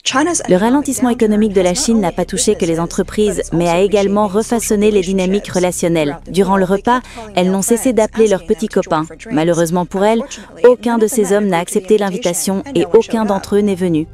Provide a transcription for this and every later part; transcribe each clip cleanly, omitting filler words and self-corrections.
Le ralentissement économique de la Chine n'a pas touché que les entreprises, mais a également refaçonné les dynamiques relationnelles. Durant le repas, elles n'ont cessé d'appeler leurs petits copains. Malheureusement pour elles, aucun de ces hommes n'a accepté l'invitation et aucun d'entre eux n'est venu.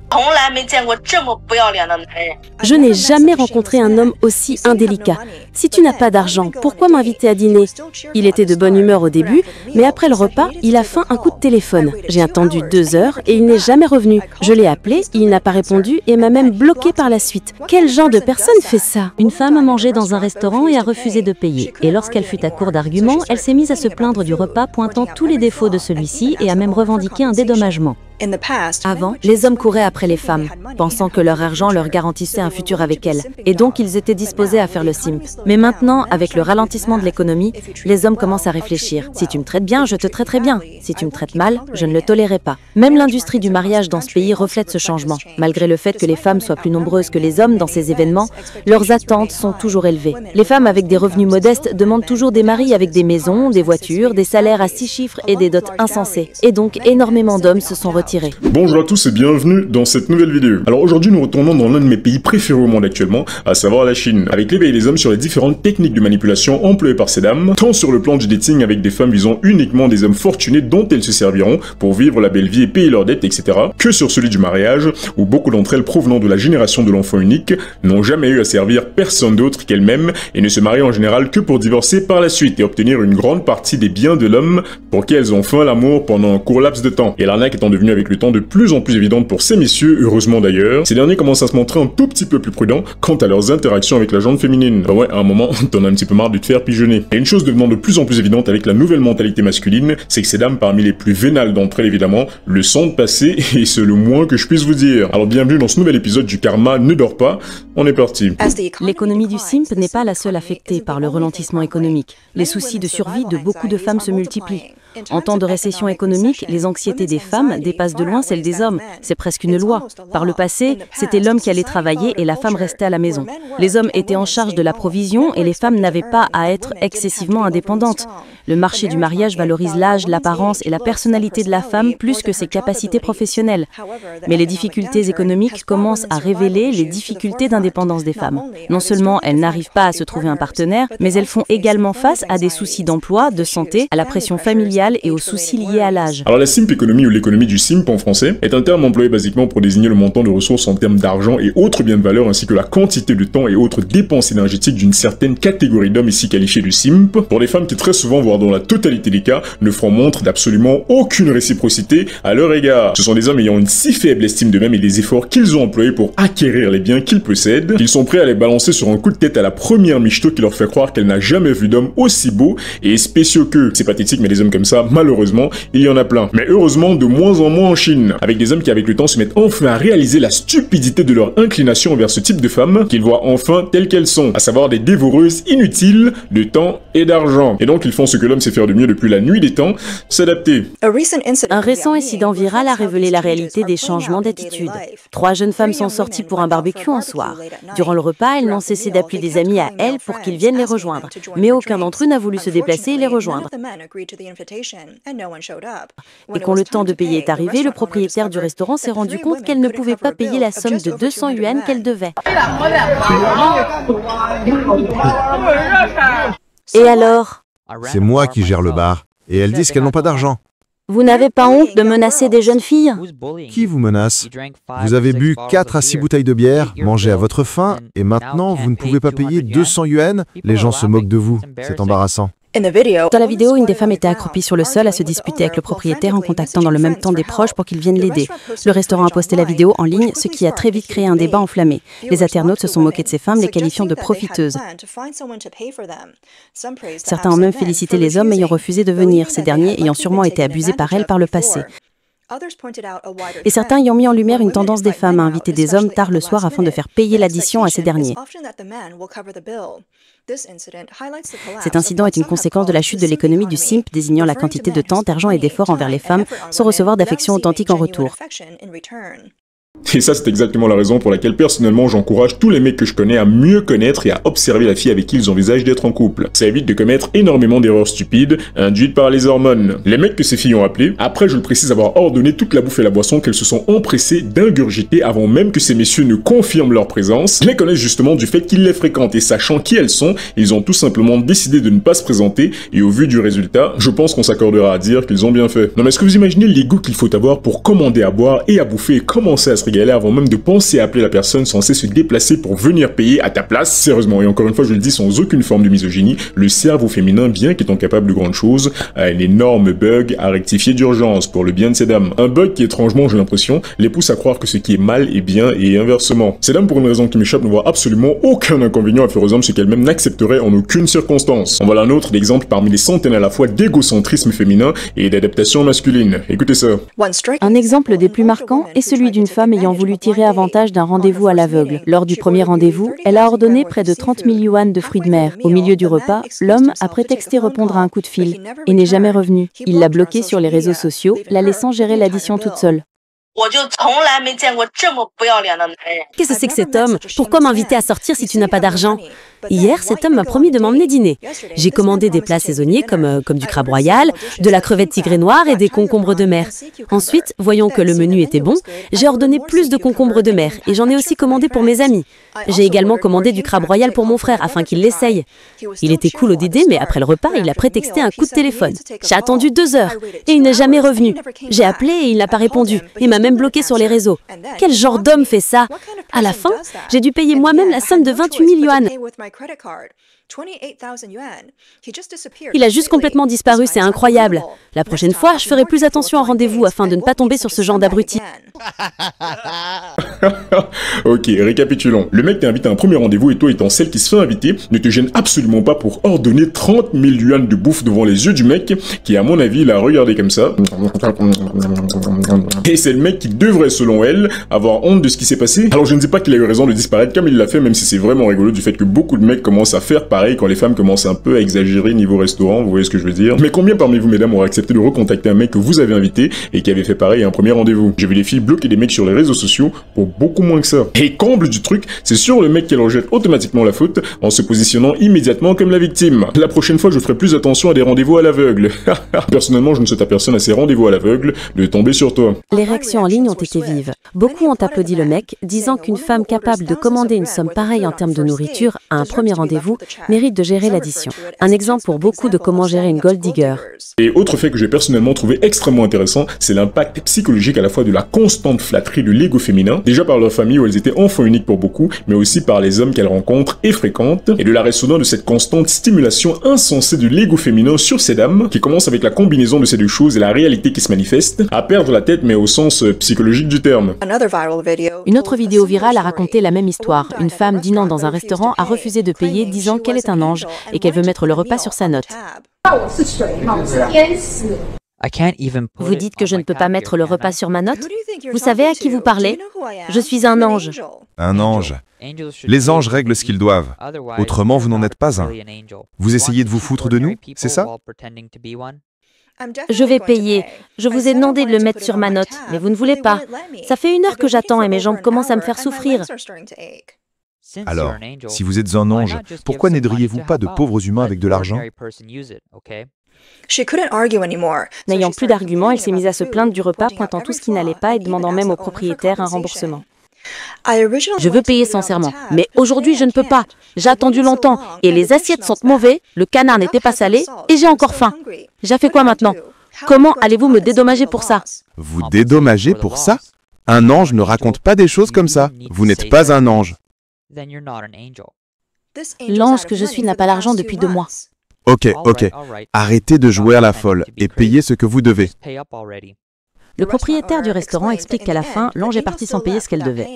Je n'ai jamais rencontré un homme aussi indélicat. Si tu n'as pas d'argent, pourquoi m'inviter à dîner? Il était de bonne humeur au début, mais après le repas, il a fait un coup de téléphone. J'ai attendu 2 heures et il n'est jamais revenu. Je l'ai appelé, il n'a pas répondu et m'a même bloqué par la suite. Quel genre de personne fait ça? Une femme mangeait dans un restaurant et a refusé de payer. Et lorsqu'elle fut à court d'arguments, elle s'est mise à se plaindre du repas, pointant tous les défauts de celui-ci et a même revendiqué un dédommagement. Avant, les hommes couraient après les femmes, pensant que leur argent leur garantissait un futur avec elles, et donc ils étaient disposés à faire le simp. Mais maintenant, avec le ralentissement de l'économie, les hommes commencent à réfléchir. Si tu me traites bien, je te traiterai bien. Si tu me traites mal, je ne le tolérerai pas. Même l'industrie du mariage dans ce pays reflète ce changement. Malgré le fait que les femmes soient plus nombreuses que les hommes dans ces événements, leurs attentes sont toujours élevées. Les femmes avec des revenus modestes demandent toujours des maris avec des maisons, des voitures, des salaires à 6 chiffres et des dots insensés. Et donc, énormément d'hommes se sont retirés. Bonjour à tous et bienvenue dans cette nouvelle vidéo. Alors aujourd'hui nous retournons dans l'un de mes pays préférés au monde actuellement, à savoir la Chine, avec l'éveil des hommes sur les différentes techniques de manipulation employées par ces dames, tant sur le plan du dating avec des femmes visant uniquement des hommes fortunés dont elles se serviront pour vivre la belle vie et payer leurs dettes, etc., que sur celui du mariage, où beaucoup d'entre elles provenant de la génération de l'enfant unique n'ont jamais eu à servir personne d'autre qu'elles-mêmes et ne se marient en général que pour divorcer par la suite et obtenir une grande partie des biens de l'homme pour qui elles ont fait l'amour pendant un court laps de temps. Et l'arnaque étant devenue avec le temps de plus en plus évidente pour ces messieurs, heureusement d'ailleurs, ces derniers commencent à se montrer un tout petit peu plus prudents quant à leurs interactions avec la gente féminine. Bah ouais, à un moment, t'en as un petit peu marre de te faire pigeonner. Et une chose devenant de plus en plus évidente avec la nouvelle mentalité masculine, c'est que ces dames, parmi les plus vénales d'entre elles évidemment, le sentent passer et c'est le moins que je puisse vous dire. Alors bienvenue dans ce nouvel épisode du Karma ne dort pas, on est parti. L'économie du simp n'est pas la seule affectée par le ralentissement économique. Les soucis de survie de beaucoup de femmes se multiplient. En temps de récession économique, les anxiétés des femmes dépassent de loin celles des hommes. C'est presque une loi. Par le passé, c'était l'homme qui allait travailler et la femme restait à la maison. Les hommes étaient en charge de la provision et les femmes n'avaient pas à être excessivement indépendantes. Le marché du mariage valorise l'âge, l'apparence et la personnalité de la femme plus que ses capacités professionnelles. Mais les difficultés économiques commencent à révéler les difficultés d'indépendance des femmes. Non seulement elles n'arrivent pas à se trouver un partenaire, mais elles font également face à des soucis d'emploi, de santé, à la pression familiale et aux soucis liés à l'âge. Alors la simp économie ou l'économie du simp en français est un terme employé basiquement pour désigner le montant de ressources en termes d'argent et autres biens de valeur ainsi que la quantité de temps et autres dépenses énergétiques d'une certaine catégorie d'hommes ici qualifiés de simp pour des femmes qui très souvent, voire dans la totalité des cas, ne feront montre d'absolument aucune réciprocité à leur égard. Ce sont des hommes ayant une si faible estime d'eux-mêmes et des efforts qu'ils ont employés pour acquérir les biens qu'ils possèdent qu'ils sont prêts à les balancer sur un coup de tête à la première michto qui leur fait croire qu'elle n'a jamais vu d'hommes aussi beaux et spéciaux qu'eux. C'est pathétique mais des hommes comme ça, malheureusement, il y en a plein. Mais heureusement, de moins en moins en Chine, avec des hommes qui avec le temps se mettent enfin à réaliser la stupidité de leur inclination envers ce type de femmes, qu'ils voient enfin telles qu'elles sont, à savoir des dévoreuses inutiles de temps et d'argent. Et donc ils font ce que l'homme sait faire de mieux depuis la nuit des temps, s'adapter. Un récent incident viral a révélé la réalité des changements d'attitude. 3 jeunes femmes sont sorties pour un barbecue un soir. Durant le repas, elles n'ont cessé d'appeler des amis à elles pour qu'ils viennent les rejoindre. Mais aucun d'entre eux n'a voulu se déplacer et les rejoindre. Et quand le temps de payer est arrivé, le propriétaire du restaurant s'est rendu compte qu'elle ne pouvait pas payer la somme de 200 yuan qu'elle devait. Et alors? C'est moi qui gère le bar, et elles disent qu'elles n'ont pas d'argent. Vous n'avez pas honte de menacer des jeunes filles? Qui vous menace? Vous avez bu 4 à 6 bouteilles de bière, mangé à votre faim, et maintenant vous ne pouvez pas payer 200 yuan? Les gens se moquent de vous, c'est embarrassant. Dans la vidéo, une des femmes était accroupie sur le sol à se disputer avec le propriétaire en contactant dans le même temps des proches pour qu'ils viennent l'aider. Le restaurant a posté la vidéo en ligne, ce qui a très vite créé un débat enflammé. Les internautes se sont moqués de ces femmes, les qualifiant de profiteuses. Certains ont même félicité les hommes ayant refusé de venir, ces derniers ayant sûrement été abusés par elles par le passé. Et certains y ont mis en lumière une tendance des femmes à inviter des hommes tard le soir afin de faire payer l'addition à ces derniers. Cet incident est une conséquence de la chute de l'économie du simp, désignant la quantité de temps, d'argent et d'efforts envers les femmes, sans recevoir d'affection authentique en retour. Et ça, c'est exactement la raison pour laquelle personnellement j'encourage tous les mecs que je connais à mieux connaître et à observer la fille avec qui ils envisagent d'être en couple. Ça évite de commettre énormément d'erreurs stupides induites par les hormones. Les mecs que ces filles ont appelés, après je le précise avoir ordonné toute la bouffe et la boisson qu'elles se sont empressées d'ingurgiter avant même que ces messieurs ne confirment leur présence, les connaissent justement du fait qu'ils les fréquentent et sachant qui elles sont, ils ont tout simplement décidé de ne pas se présenter et au vu du résultat, je pense qu'on s'accordera à dire qu'ils ont bien fait. Non mais est-ce que vous imaginez l'ego qu'il faut avoir pour commander à boire et à bouffer et commencer à se régaler avant même de penser à appeler la personne censée se déplacer pour venir payer à ta place? Sérieusement, et encore une fois je le dis sans aucune forme de misogynie, le cerveau féminin, bien qu'étant capable de grandes choses, a un énorme bug à rectifier d'urgence pour le bien de ces dames. Un bug qui étrangement, j'ai l'impression, les pousse à croire que ce qui est mal est bien et inversement. Ces dames, pour une raison qui m'échappe, ne voient absolument aucun inconvénient à faire aux hommes ce qu'elles-mêmes n'accepteraient en aucune circonstance. En voilà un autre d'exemple parmi les centaines à la fois d'égocentrisme féminin et d'adaptation masculine. Écoutez ça. Un exemple des plus marquants est celui d'une femme ayant voulu tirer avantage d'un rendez-vous à l'aveugle. Lors du premier rendez-vous, elle a ordonné près de 30 000 yuan de fruits de mer. Au milieu du repas, l'homme a prétexté répondre à un coup de fil et n'est jamais revenu. Il l'a bloqué sur les réseaux sociaux, la laissant gérer l'addition toute seule. Qu'est-ce que c'est que cet homme? Pourquoi m'inviter à sortir si tu n'as pas d'argent? Hier, cet homme m'a promis de m'emmener dîner. J'ai commandé des plats saisonniers comme du crabe royal, de la crevette tigrée noire et des concombres de mer. Ensuite, voyant que le menu était bon, j'ai ordonné plus de concombres de mer et j'en ai aussi commandé pour mes amis. J'ai également commandé du crabe royal pour mon frère afin qu'il l'essaye. Il était cool au dîner, mais après le repas, il a prétexté un coup de téléphone. J'ai attendu 2 heures et il n'est jamais revenu. J'ai appelé et il n'a pas répondu et m'a même bloqué sur les réseaux. Quel genre d'homme fait ça? À la fin, j'ai dû payer moi-même la somme de 28 000 yuan. Il a juste complètement disparu, c'est incroyable. La prochaine fois, je ferai plus attention au rendez-vous afin de ne pas tomber sur ce genre d'abruti. Ok, récapitulons. Le mec t'invite à un premier rendez-vous et toi étant celle qui se fait inviter, ne te gêne absolument pas pour ordonner 30 000 yuan de bouffe devant les yeux du mec qui, à mon avis, l'a regardé comme ça. Et c'est le mec qui devrait, selon elle, avoir honte de ce qui s'est passé. Alors je ne dis pas qu'il a eu raison de disparaître comme il l'a fait, même si c'est vraiment rigolo du fait que beaucoup de mecs commencent à faire pareil quand les femmes commencent un peu à exagérer niveau restaurant, vous voyez ce que je veux dire. Mais combien parmi vous, mesdames, auraient accepté de recontacter un mec que vous avez invité et qui avait fait pareil à un premier rendez-vous? J'ai vu des filles bloquer des mecs sur les réseaux sociaux pour beaucoup moins que ça. Et comble du truc, c'est sur le mec qu'elle rejette automatiquement la faute en se positionnant immédiatement comme la victime. La prochaine fois, je ferai plus attention à des rendez-vous à l'aveugle. Personnellement, je ne souhaite à personne à ces rendez-vous à l'aveugle de tomber sur toi. Les réactions en ligne ont été vives. Beaucoup ont applaudi le mec, disant qu'une femme capable de commander une somme pareille en termes de nourriture à un premier rendez-vous mérite de gérer l'addition. Un exemple pour beaucoup de comment gérer une gold digger. Et autre fait que j'ai personnellement trouvé extrêmement intéressant, c'est l'impact psychologique à la fois de la constante flatterie de l'ego féminin, déjà par leur famille où elles étaient enfants uniques pour beaucoup, mais aussi par les hommes qu'elles rencontrent et fréquentent, et de la résonance de cette constante stimulation insensée de l'ego féminin sur ces dames, qui commence avec la combinaison de ces deux choses et la réalité qui se manifeste, à perdre la tête mais au sens psychologique du terme. Une autre vidéo virale a raconté la même histoire. Une femme dînant dans un restaurant a refusé de payer, disant qu'elle est un ange et qu'elle veut mettre le repas sur sa note. Vous dites que je ne peux pas mettre le repas sur ma note? Vous savez à qui vous parlez? Je suis un ange. Un ange. Les anges règlent ce qu'ils doivent. Autrement, vous n'en êtes pas un. Vous essayez de vous foutre de nous, c'est ça? Je vais payer. Je vous ai demandé de le mettre sur ma note, mais vous ne voulez pas. Ça fait 1 heure que j'attends et mes jambes commencent à me faire souffrir. Alors, si vous êtes un ange, pourquoi n'aideriez-vous pas de pauvres humains avec de l'argent? N'ayant plus d'arguments, elle s'est mise à se plaindre du repas, pointant tout ce qui n'allait pas et demandant même au propriétaire un remboursement. Je veux payer sincèrement, mais aujourd'hui je ne peux pas. J'ai attendu longtemps et les assiettes sont mauvaises, le canard n'était pas salé et j'ai encore faim. J'ai fait quoi maintenant? Comment allez-vous me dédommager pour ça? Vous dédommager pour ça? Un ange ne raconte pas des choses comme ça. Vous n'êtes pas un ange. L'ange que je suis n'a pas l'argent depuis 2 mois. Ok. Arrêtez de jouer à la folle et payez ce que vous devez. Le propriétaire du restaurant explique qu'à la fin, l'ange est partie sans payer ce qu'elle devait.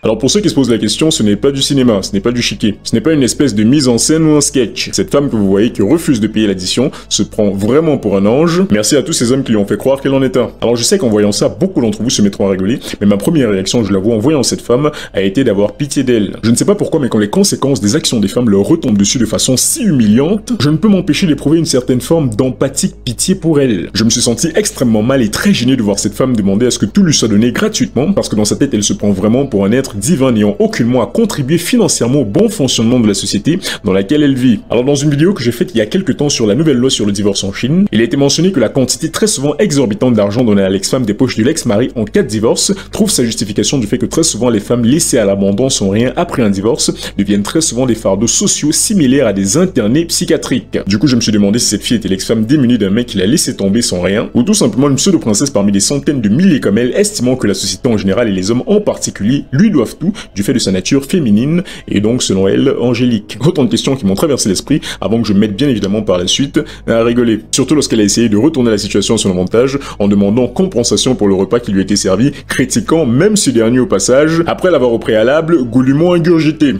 Alors pour ceux qui se posent la question, ce n'est pas du cinéma, ce n'est pas du chiquet, ce n'est pas une espèce de mise en scène ou un sketch. Cette femme que vous voyez qui refuse de payer l'addition se prend vraiment pour un ange. Merci à tous ces hommes qui lui ont fait croire qu'elle en est un. Alors je sais qu'en voyant ça, beaucoup d'entre vous se mettront à rigoler, mais ma première réaction, je l'avoue, en voyant cette femme, a été d'avoir pitié d'elle. Je ne sais pas pourquoi, mais quand les conséquences des actions des femmes leur retombent dessus de façon si humiliante, je ne peux m'empêcher d'éprouver une certaine forme d'empathique pitié pour elle. Je me suis senti extrêmement mal et très gêné de voir cette femme demander à ce que tout lui soit donné gratuitement, parce que dans sa tête, elle se prend vraiment pour un être divin n'ayant aucunement à contribuer financièrement au bon fonctionnement de la société dans laquelle elle vit. Alors dans une vidéo que j'ai faite il y a quelques temps sur la nouvelle loi sur le divorce en Chine, il a été mentionné que la quantité très souvent exorbitante d'argent donnée à l'ex-femme des poches de l'ex-mari en cas de divorce trouve sa justification du fait que très souvent les femmes laissées à l'abandon sans rien après un divorce deviennent très souvent des fardeaux sociaux similaires à des internés psychiatriques. Du coup je me suis demandé si cette fille était l'ex-femme démunie d'un mec qui l'a laissé tomber sans rien, ou tout simplement une pseudo-princesse parmi des centaines de milliers comme elle, estimant que la société en général et les hommes en particulier lui doivent tout du fait de sa nature féminine et donc selon elle angélique. Autant de questions qui m'ont traversé l'esprit avant que je me mette bien évidemment par la suite à rigoler. Surtout lorsqu'elle a essayé de retourner la situation sur le montage en demandant compensation pour le repas qui lui était servi, critiquant même ce dernier au passage, après l'avoir au préalable goulûment ingurgité.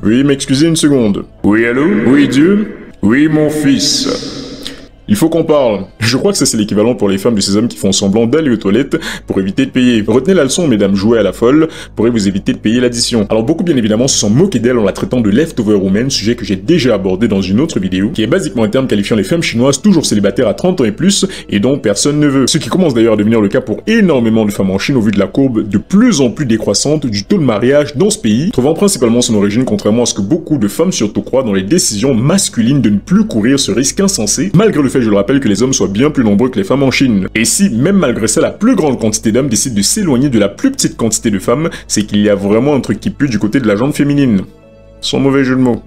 Oui, m'excusez une seconde. Oui, allô? Oui, Dieu? Oui, mon fils. Il faut qu'on parle. Je crois que ça c'est l'équivalent pour les femmes de ces hommes qui font semblant d'aller aux toilettes pour éviter de payer. Retenez la leçon, mesdames, jouez à la folle pourrait vous éviter de payer l'addition. Alors beaucoup bien évidemment se sont moqués d'elle en la traitant de leftover woman, sujet que j'ai déjà abordé dans une autre vidéo, qui est basiquement un terme qualifiant les femmes chinoises toujours célibataires à 30 ans et plus et dont personne ne veut. Ce qui commence d'ailleurs à devenir le cas pour énormément de femmes en Chine au vu de la courbe de plus en plus décroissante du taux de mariage dans ce pays, trouvant principalement son origine contrairement à ce que beaucoup de femmes surtout croient dans les décisions masculines de ne plus courir ce risque insensé, malgré le fait, je le rappelle, que les hommes soient bien plus nombreux que les femmes en Chine. Et si, même malgré ça, la plus grande quantité d'hommes décide de s'éloigner de la plus petite quantité de femmes, c'est qu'il y a vraiment un truc qui pue du côté de la jante féminine. Sans mauvais jeu de mots.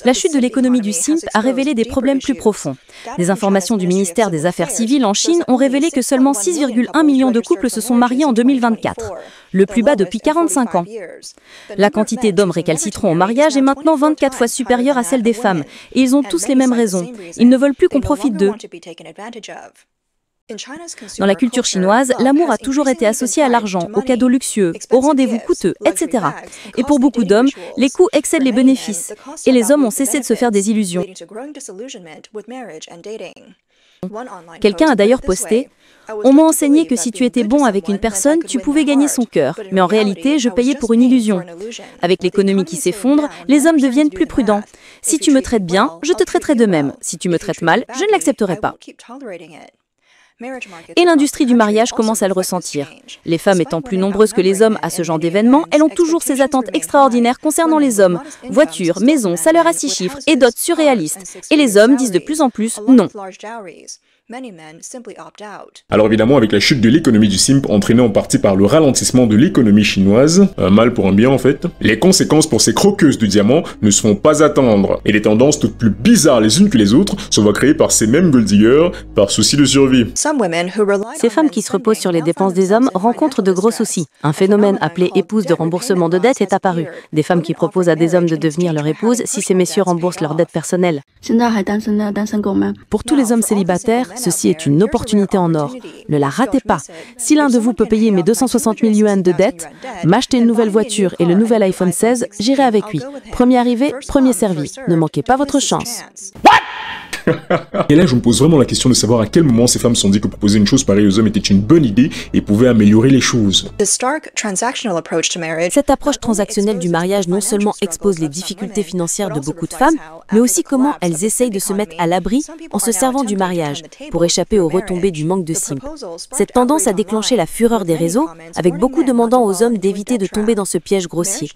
La chute de l'économie du simp a révélé des problèmes plus profonds. Des informations du ministère des Affaires civiles en Chine ont révélé que seulement 6,1 millions de couples se sont mariés en 2024, le plus bas depuis 45 ans. La quantité d'hommes récalcitrants au mariage est maintenant 24 fois supérieure à celle des femmes, et ils ont tous les mêmes raisons. Ils ne veulent plus qu'on profite d'eux. Dans la culture chinoise, l'amour a toujours été associé à l'argent, aux cadeaux luxueux, aux rendez-vous coûteux, etc. Et pour beaucoup d'hommes, les coûts excèdent les bénéfices, et les hommes ont cessé de se faire des illusions. Quelqu'un a d'ailleurs posté « On m'a enseigné que si tu étais bon avec une personne, tu pouvais gagner son cœur, mais en réalité, je payais pour une illusion. Avec l'économie qui s'effondre, les hommes deviennent plus prudents. Si tu me traites bien, je te traiterai de même. Si tu me traites mal, je ne l'accepterai pas. » Et l'industrie du mariage commence à le ressentir. Les femmes étant plus nombreuses que les hommes à ce genre d'événement, elles ont toujours ces attentes extraordinaires concernant les hommes. Voitures, maisons, salaires à 6 chiffres et dots surréalistes. Et les hommes disent de plus en plus non. Alors évidemment, avec la chute de l'économie du simp, entraînée en partie par le ralentissement de l'économie chinoise, un mal pour un bien en fait, les conséquences pour ces croqueuses de diamants ne se font pas attendre. Et les tendances toutes plus bizarres les unes que les autres se voient créées par ces mêmes gold diggers par souci de survie. Ces femmes qui se reposent sur les dépenses des hommes rencontrent de gros soucis. Un phénomène appelé épouse de remboursement de dettes est apparu. Des femmes qui proposent à des hommes de devenir leur épouse si ces messieurs remboursent leurs dettes personnelles. Pour tous les hommes célibataires, ceci est une opportunité en or. Ne la ratez pas. Si l'un de vous peut payer mes 260 000 yuan de dette, m'acheter une nouvelle voiture et le nouvel iPhone 16, j'irai avec lui. Premier arrivé, premier servi. Ne manquez pas votre chance. Et là, je me pose vraiment la question de savoir à quel moment ces femmes se sont dit que proposer une chose pareille aux hommes était une bonne idée et pouvait améliorer les choses. Cette approche transactionnelle du mariage non seulement expose les difficultés financières de beaucoup de femmes, mais aussi comment elles essayent de se mettre à l'abri en se servant du mariage pour échapper aux retombées du manque de simp. Cette tendance a déclenché la fureur des réseaux, avec beaucoup demandant aux hommes d'éviter de tomber dans ce piège grossier.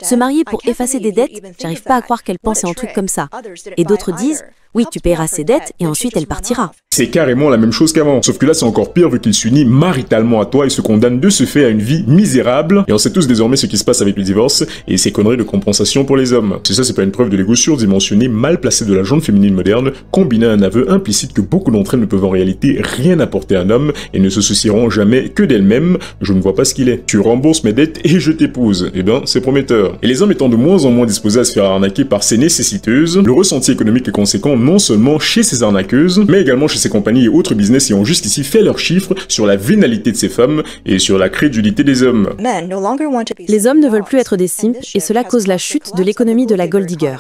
Se marier pour effacer des dettes, j'arrive pas à croire qu'elle pensait un truc comme ça. Et d'autres disent « Oui, tu paieras ses dettes et ensuite elle partira ». C'est carrément la même chose qu'avant, sauf que là c'est encore pire vu qu'il s'unit maritalement à toi et se condamne de ce fait à une vie misérable. Et on sait tous désormais ce qui se passe avec le divorce et ces conneries de compensation pour les hommes. Si ça c'est pas une preuve de l'ego surdimensionné, mal placé de la gente féminine moderne, combiné à un aveu implicite que beaucoup d'entre elles ne peuvent en réalité rien apporter à un homme et ne se soucieront jamais que d'elles-mêmes, je ne vois pas ce qu'il est. Tu rembourses mes dettes et je t'épouse. Eh ben, c'est prometteur. Et les hommes étant de moins en moins disposés à se faire arnaquer par ces nécessiteuses, le ressenti économique est conséquent non seulement seulement chez ces arnaqueuses, mais également chez ces compagnies et autres business qui ont jusqu'ici fait leurs chiffres sur la vénalité de ces femmes et sur la crédulité des hommes. Les hommes ne veulent plus être des simps et cela cause la chute de l'économie de la gold digger.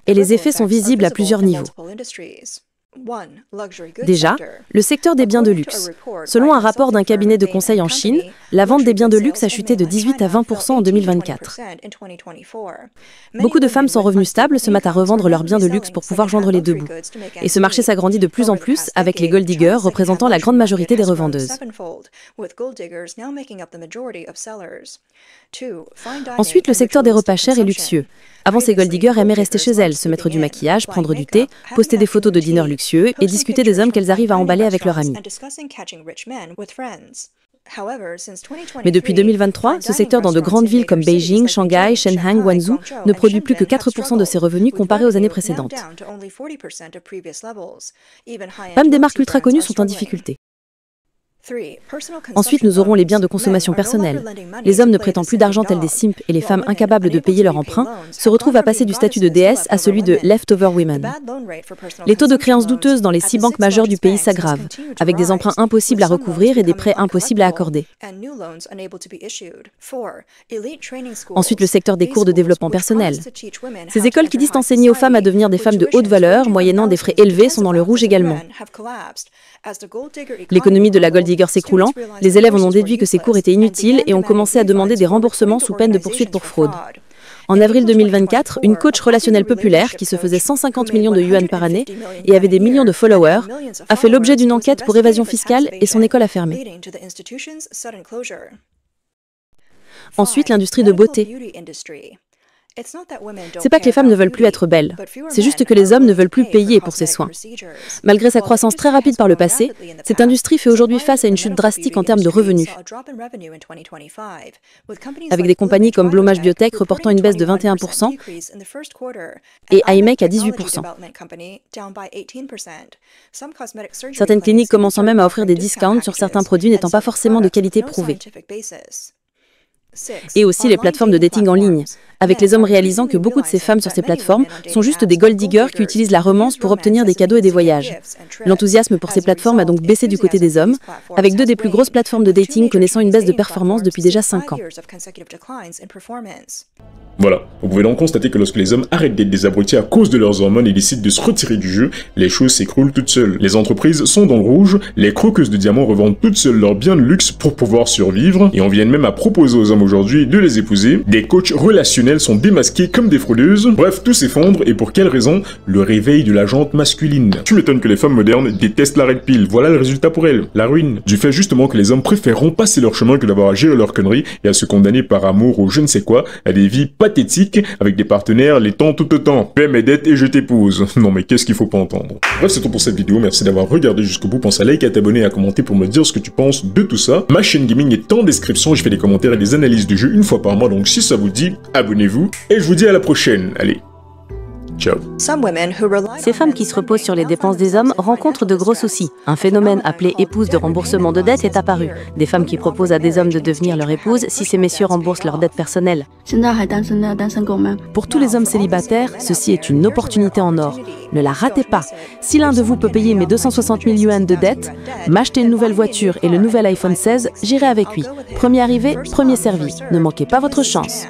Et les effets sont visibles à plusieurs niveaux. Déjà, le secteur des biens de luxe. Selon un rapport d'un cabinet de conseil en Chine, la vente des biens de luxe a chuté de 18 à 20% en 2024. Beaucoup de femmes sans revenus stables se mettent à revendre leurs biens de luxe pour pouvoir joindre les deux bouts. Et ce marché s'agrandit de plus en plus avec les gold diggers représentant la grande majorité des revendeuses. Ensuite, le secteur des repas chers et luxueux. Avant, ces gold diggers aimaient rester chez elles, se mettre du maquillage, prendre du thé, poster des photos de dîners luxueux et discuter des hommes qu'elles arrivent à emballer avec leurs amis. Mais depuis 2023, ce secteur dans de grandes villes comme Beijing, Shanghai, Shenzhen, Guangzhou ne produit plus que 4% de ses revenus comparé aux années précédentes. Même des marques ultra connues sont en difficulté. Ensuite, nous aurons les biens de consommation personnelle. Les hommes ne prêtant plus d'argent tels des simps et les femmes incapables de payer leur emprunt se retrouvent à passer du statut de déesse à celui de leftover women. Les taux de créances douteuses dans les 6 banques majeures du pays s'aggravent, avec des emprunts impossibles à recouvrir et des prêts impossibles à accorder. Ensuite, le secteur des cours de développement personnel. Ces écoles qui disent enseigner aux femmes à devenir des femmes de haute valeur, moyennant des frais élevés, sont dans le rouge également. L'économie de la gold digger s'écroulant, les élèves en ont déduit que ces cours étaient inutiles et ont commencé à demander des remboursements sous peine de poursuite pour fraude. En avril 2024, une coach relationnelle populaire qui se faisait 150 millions de yuan par année et avait des millions de followers a fait l'objet d'une enquête pour évasion fiscale et son école a fermé. Ensuite, l'industrie de beauté. C'est pas que les femmes ne veulent plus être belles, c'est juste que les hommes ne veulent plus payer pour ces soins. Malgré sa croissance très rapide par le passé, cette industrie fait aujourd'hui face à une chute drastique en termes de revenus. Avec des compagnies comme Blomage Biotech reportant une baisse de 21% et iMake à 18%. Certaines cliniques commençant même à offrir des discounts sur certains produits n'étant pas forcément de qualité prouvée. Et aussi les plateformes de dating en ligne, avec les hommes réalisant que beaucoup de ces femmes sur ces plateformes sont juste des gold diggers qui utilisent la romance pour obtenir des cadeaux et des voyages. L'enthousiasme pour ces plateformes a donc baissé du côté des hommes, avec 2 des plus grosses plateformes de dating connaissant une baisse de performance depuis déjà 5 ans. Voilà, vous pouvez donc constater que lorsque les hommes arrêtent d'être des abrutis à cause de leurs hormones et décident de se retirer du jeu, les choses s'écroulent toutes seules. Les entreprises sont dans le rouge, les croqueuses de diamants revendent toutes seules leurs biens de luxe pour pouvoir survivre, et on vient même à proposer aux hommes aujourd'hui de les épouser. Des coachs relationnels sont démasqués comme des fraudeuses. Bref, tout s'effondre, et pour quelle raison? Le réveil de la jante masculine. Tu m'étonnes que les femmes modernes détestent la red pill, voilà le résultat pour elles, la ruine. Du fait justement que les hommes préféreront passer leur chemin que d'avoir à gérer leurs conneries et à se condamner par amour ou je ne sais quoi à des vies pathétiques avec des partenaires les temps tout autant. Paie mes dettes et je t'épouse. Non mais qu'est-ce qu'il faut pas entendre. Bref, c'est tout pour cette vidéo, merci d'avoir regardé jusqu'au bout. Pense à liker, à t'abonner et à commenter pour me dire ce que tu penses de tout ça. Ma chaîne gaming est en description, je fais des commentaires et des analyses de jeux une fois par mois, donc si ça vous dit, abonnez-vous. Et je vous dis à la prochaine. Allez, ciao. Ces femmes qui se reposent sur les dépenses des hommes rencontrent de gros soucis. Un phénomène appelé épouse de remboursement de dette est apparu. Des femmes qui proposent à des hommes de devenir leur épouse si ces messieurs remboursent leurs dettes personnelles. Pour tous les hommes célibataires, ceci est une opportunité en or. Ne la ratez pas. Si l'un de vous peut payer mes 260 000 yuan de dette, m'acheter une nouvelle voiture et le nouvel iPhone 16, j'irai avec lui. Premier arrivé, premier servi. Ne manquez pas votre chance.